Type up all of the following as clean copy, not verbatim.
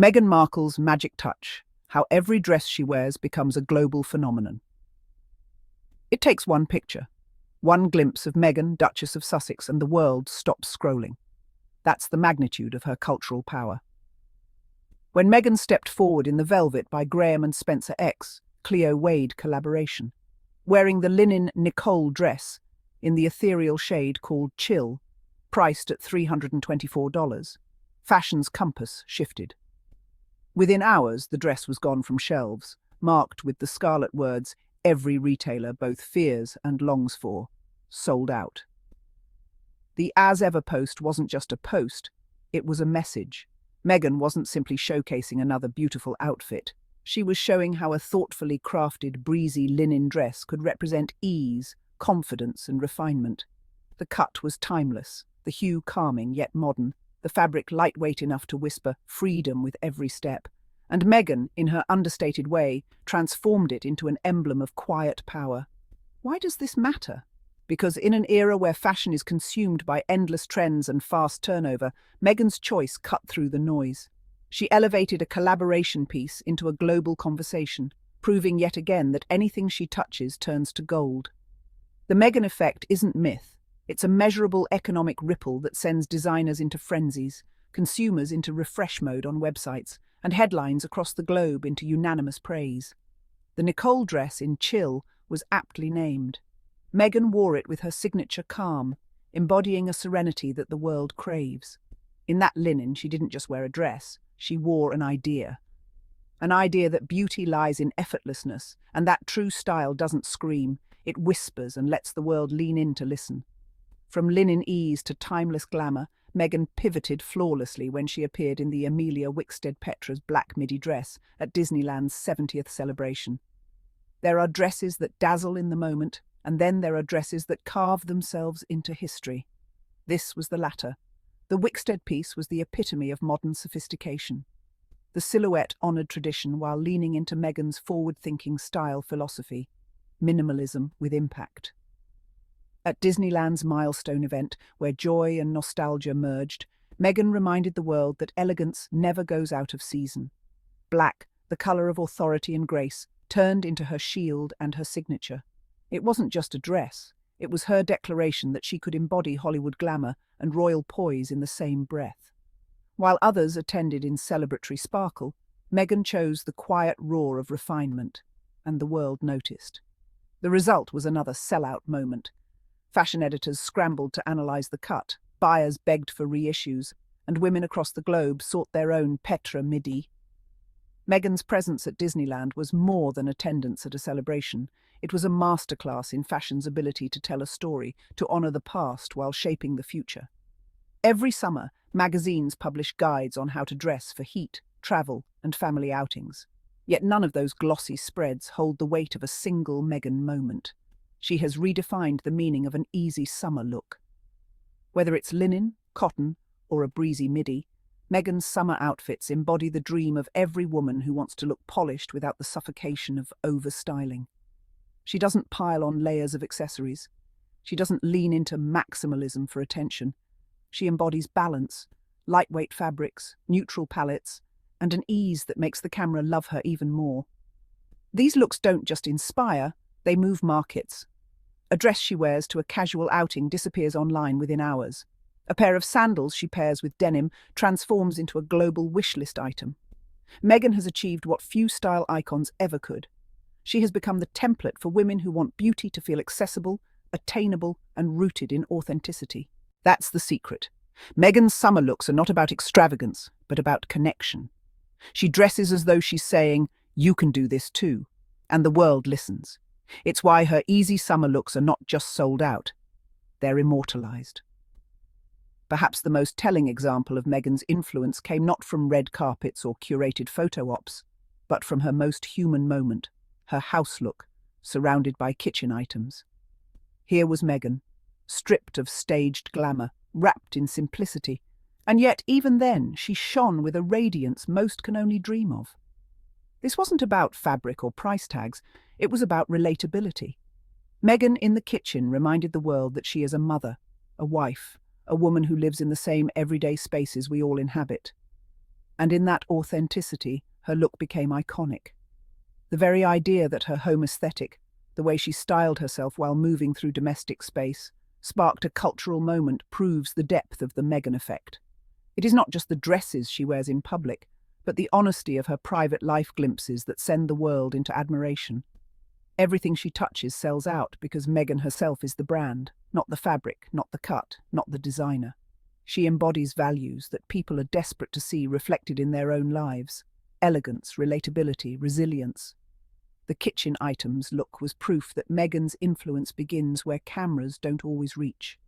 Meghan Markle's magic touch, how every dress she wears becomes a global phenomenon. It takes one picture, one glimpse of Meghan, Duchess of Sussex, and the world stops scrolling. That's the magnitude of her cultural power. When Meghan stepped forward in the Velvet by Graham and Spencer X, Cleo Wade collaboration, wearing the linen Nicole dress in the ethereal shade called Chill, priced at $324, fashion's compass shifted. Within hours, the dress was gone from shelves, marked with the scarlet words every retailer both fears and longs for, sold out. The As Ever post wasn't just a post, it was a message. Meghan wasn't simply showcasing another beautiful outfit. She was showing how a thoughtfully crafted breezy linen dress could represent ease, confidence, and refinement. The cut was timeless, the hue calming yet modern, the fabric lightweight enough to whisper freedom with every step. And Meghan, in her understated way, transformed it into an emblem of quiet power. Why does this matter? Because in an era where fashion is consumed by endless trends and fast turnover, Meghan's choice cut through the noise. She elevated a collaboration piece into a global conversation, proving yet again that anything she touches turns to gold. The Meghan effect isn't myth. It's a measurable economic ripple that sends designers into frenzies, consumers into refresh mode on websites, and headlines across the globe into unanimous praise. The Nicole dress in Chill was aptly named. Meghan wore it with her signature calm, embodying a serenity that the world craves. In that linen, she didn't just wear a dress, she wore an idea. An idea that beauty lies in effortlessness, and that true style doesn't scream, it whispers and lets the world lean in to listen. From linen ease to timeless glamour, Meghan pivoted flawlessly when she appeared in the Amelia Wickstead-Petra's black midi dress at Disneyland's 70th celebration. There are dresses that dazzle in the moment, and then there are dresses that carve themselves into history. This was the latter. The Wickstead piece was the epitome of modern sophistication. The silhouette honoured tradition while leaning into Meghan's forward-thinking style philosophy, minimalism with impact. At Disneyland's milestone event, where joy and nostalgia merged, Meghan reminded the world that elegance never goes out of season. Black, the colour of authority and grace, turned into her shield and her signature. It wasn't just a dress, it was her declaration that she could embody Hollywood glamour and royal poise in the same breath. While others attended in celebratory sparkle, Meghan chose the quiet roar of refinement, and the world noticed. The result was another sellout moment. Fashion editors scrambled to analyse the cut, buyers begged for reissues, and women across the globe sought their own Petra midi. Meghan's presence at Disneyland was more than attendance at a celebration. It was a masterclass in fashion's ability to tell a story, to honour the past while shaping the future. Every summer, magazines publish guides on how to dress for heat, travel, and family outings. Yet none of those glossy spreads hold the weight of a single Meghan moment. She has redefined the meaning of an easy summer look. Whether it's linen, cotton, or a breezy midi, Meghan's summer outfits embody the dream of every woman who wants to look polished without the suffocation of overstyling. She doesn't pile on layers of accessories. She doesn't lean into maximalism for attention. She embodies balance, lightweight fabrics, neutral palettes, and an ease that makes the camera love her even more. These looks don't just inspire, they move markets. A dress she wears to a casual outing disappears online within hours. A pair of sandals she pairs with denim transforms into a global wishlist item. Meghan has achieved what few style icons ever could. She has become the template for women who want beauty to feel accessible, attainable, and rooted in authenticity. That's the secret. Meghan's summer looks are not about extravagance, but about connection. She dresses as though she's saying, "You can do this too," and the world listens. It's why her easy summer looks are not just sold out, they're immortalized. Perhaps the most telling example of Meghan's influence came not from red carpets or curated photo ops, but from her most human moment, her house look, surrounded by kitchen items. Here was Meghan, stripped of staged glamour, wrapped in simplicity, and yet even then she shone with a radiance most can only dream of. This wasn't about fabric or price tags, it was about relatability. Meghan in the kitchen reminded the world that she is a mother, a wife, a woman who lives in the same everyday spaces we all inhabit. And in that authenticity, her look became iconic. The very idea that her home aesthetic, the way she styled herself while moving through domestic space, sparked a cultural moment proves the depth of the Meghan effect. It is not just the dresses she wears in public, but the honesty of her private life glimpses that send the world into admiration. Everything she touches sells out because Meghan herself is the brand, not the fabric, not the cut, not the designer. She embodies values that people are desperate to see reflected in their own lives: elegance, relatability, resilience. The kitchen items look was proof that Meghan's influence begins where cameras don't always reach.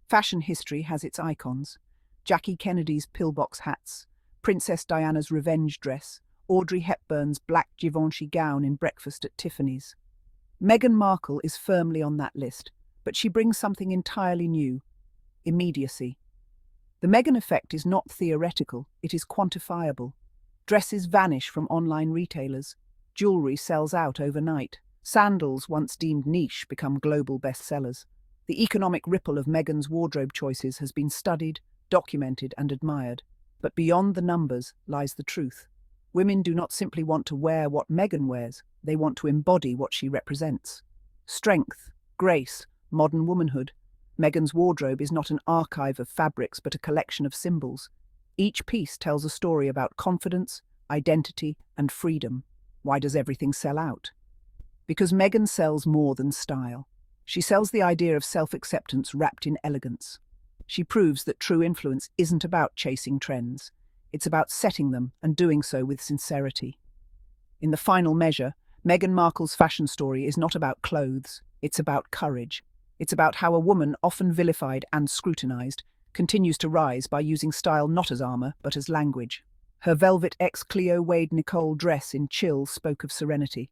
Fashion history has its icons: Jackie Kennedy's pillbox hats, Princess Diana's revenge dress, Audrey Hepburn's black Givenchy gown in Breakfast at Tiffany's. Meghan Markle is firmly on that list, but she brings something entirely new: immediacy. The Meghan effect is not theoretical, it is quantifiable. Dresses vanish from online retailers. Jewelry sells out overnight. Sandals, once deemed niche, become global bestsellers. The economic ripple of Meghan's wardrobe choices has been studied, documented, and admired. But beyond the numbers lies the truth. Women do not simply want to wear what Meghan wears, they want to embody what she represents. Strength, grace, modern womanhood. Meghan's wardrobe is not an archive of fabrics but a collection of symbols. Each piece tells a story about confidence, identity, and freedom. Why does everything sell out? Because Meghan sells more than style. She sells the idea of self-acceptance wrapped in elegance. She proves that true influence isn't about chasing trends. It's about setting them and doing so with sincerity. In the final measure, Meghan Markle's fashion story is not about clothes. It's about courage. It's about how a woman, often vilified and scrutinized, continues to rise by using style not as armor, but as language. Her velvet Cleo Wade Nicole dress in Chill spoke of serenity.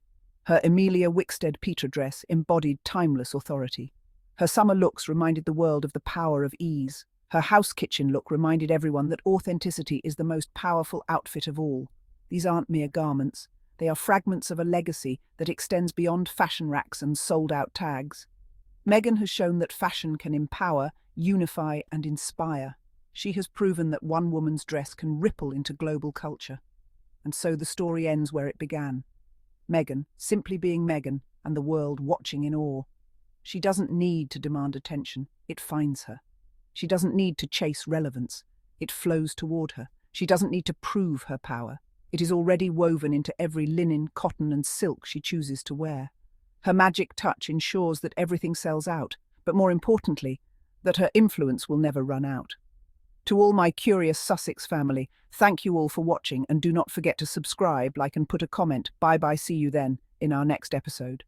Her Emilia Wickstead Petra dress embodied timeless authority. Her summer looks reminded the world of the power of ease. Her house kitchen look reminded everyone that authenticity is the most powerful outfit of all. These aren't mere garments. They are fragments of a legacy that extends beyond fashion racks and sold-out tags. Meghan has shown that fashion can empower, unify, and inspire. She has proven that one woman's dress can ripple into global culture. And so the story ends where it began. Meghan, simply being Meghan, and the world watching in awe. She doesn't need to demand attention, it finds her. She doesn't need to chase relevance, it flows toward her. She doesn't need to prove her power. It is already woven into every linen, cotton, and silk she chooses to wear. Her magic touch ensures that everything sells out, but more importantly, that her influence will never run out. To all my curious Sussex family, thank you all for watching, and do not forget to subscribe, like, and put a comment. Bye-bye, see you then in our next episode.